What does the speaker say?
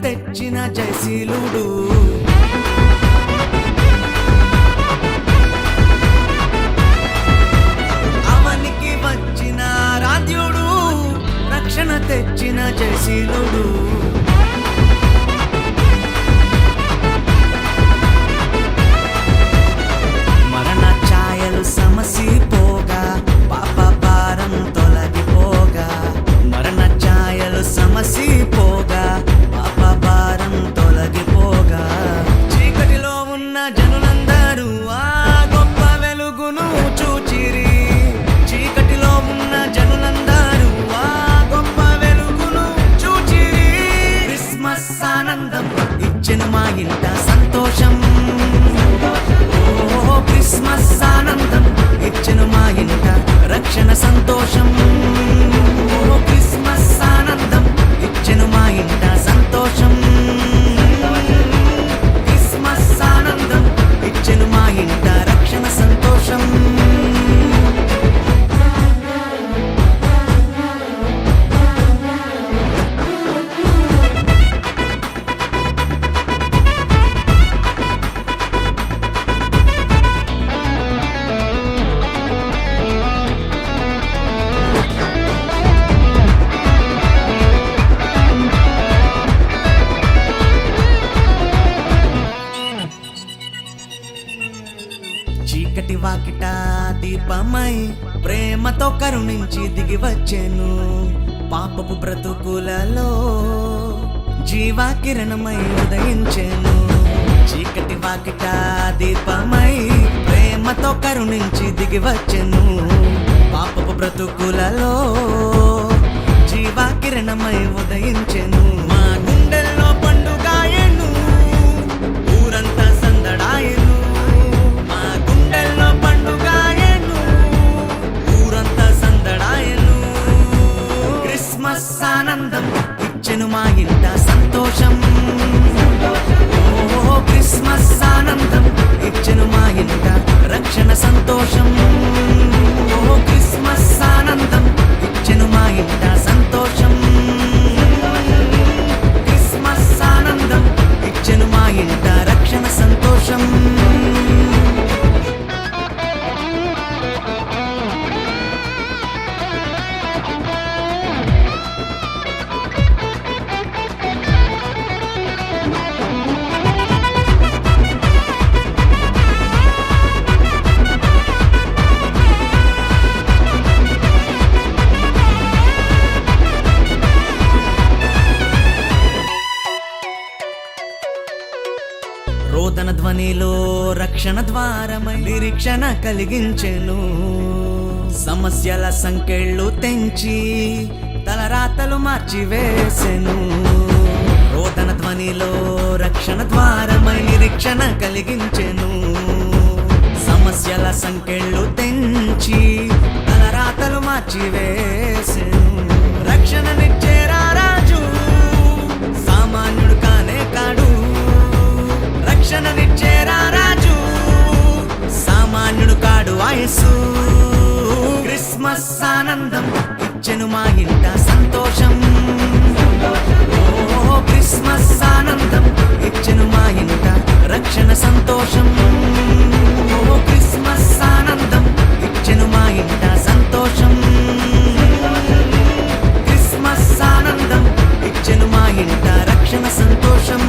తెచ్చిన జయశీలుడు. అవనికి వచ్చిన రాధ్యుడు, రక్షణ తెచ్చిన జయశీలుడు. మరణ ఛాయలు సమసిపోగా, పాప భారం తొలగిపోగా. మరణ ఛాయలు సమసిపోగా, పాప భారం తొలగిపోగా. చీకటిలో ఉన్న జనులందరూ ఆ గొప్ప వెలుగును చూచిరి. చీకటిలో ఉన్న జనులందరూ ఆ గొప్ప వెలుగును చూచిరి. క్రిస్మస్ ఆనందం ఇచ్చెను మా ఇంట సంతోషం. ఓ క్రిస్మస్ ఆనందం ఇచ్చెను మా ఇంట రక్షణ సంతోషం. ఓ క్రిస్మస్ ఆనందం ఇచ్చెను మా ఇంట సంతోషం. క్రిస్మస్ ఆనందం ఇచ్చెను మా ఇంట రక్షణ సంతోషం. చీకటి వాకిట దీపమై ప్రేమతో కరుణించి దిగి వచ్చెను. పాపపు బ్రతుకులలో జీవా కిరణమై ఉదయించెను. చీకటి వాకిట దీపమై ప్రేమతో కరుణించి దిగి వచ్చెను. పాపపు బ్రతుకులలో జీవా కిరణమై ఉదయించెను. మా గుండెల్లో పండుగాయను, ఊరంతా సందడాయను. మా గుండెల్లో పండుగాయను, ఊరంతా సందడాయను. క్రిస్మస్ ఆనందం ఇచ్చెను మా ఇంట సంతోషం. ఓ క్రిస్మస్ ఆనందం ఇచ్చెను మా ఇంట రక్షణ సంతోషం. ఓ క్రిస్మస్ ఆనందం ఇచ్చెను మా ఇంట సంతోషం. క్రిస్మస్ ఆనందం ఇచ్చెను మా ఇంట రక్షణ సంతోషం. రోదన ధ్వనిలో రక్షణ ద్వారమై నిరీక్షణ కలిగించెను. సమస్యల సంకెళ్ళు తెంచి తలరాతలు మార్చివేసెను. రోదన ధ్వనిలో రక్షణ ద్వారమై నిరీక్షణ కలిగించెను. సమస్యల సంకెళ్ళు తెంచి తలరాతలు మార్చివేసెను. రక్షణనిచ్చేరా రాజు, సామాన్యుడు కానే కాడు. రక్షణనిచ్చేరా రాజు, సామాన్యుడు కాడు ఆయసు. క్రిస్మస్ ఆనందం ఇచ్చెను మా ఇంట సంతోషం. ఓ క్రిస్మస్ ఆనందం ఇచ్చెను మా ఇంట రక్షణ సంతోషం. ఓ క్రిస్మస్ ఆనందం ఇచ్చెను మా ఇంట సంతోషం. క్రిస్మస్ ఆనందం ఇచ్చెను మా ఇంట రక్షణ సంతోషం.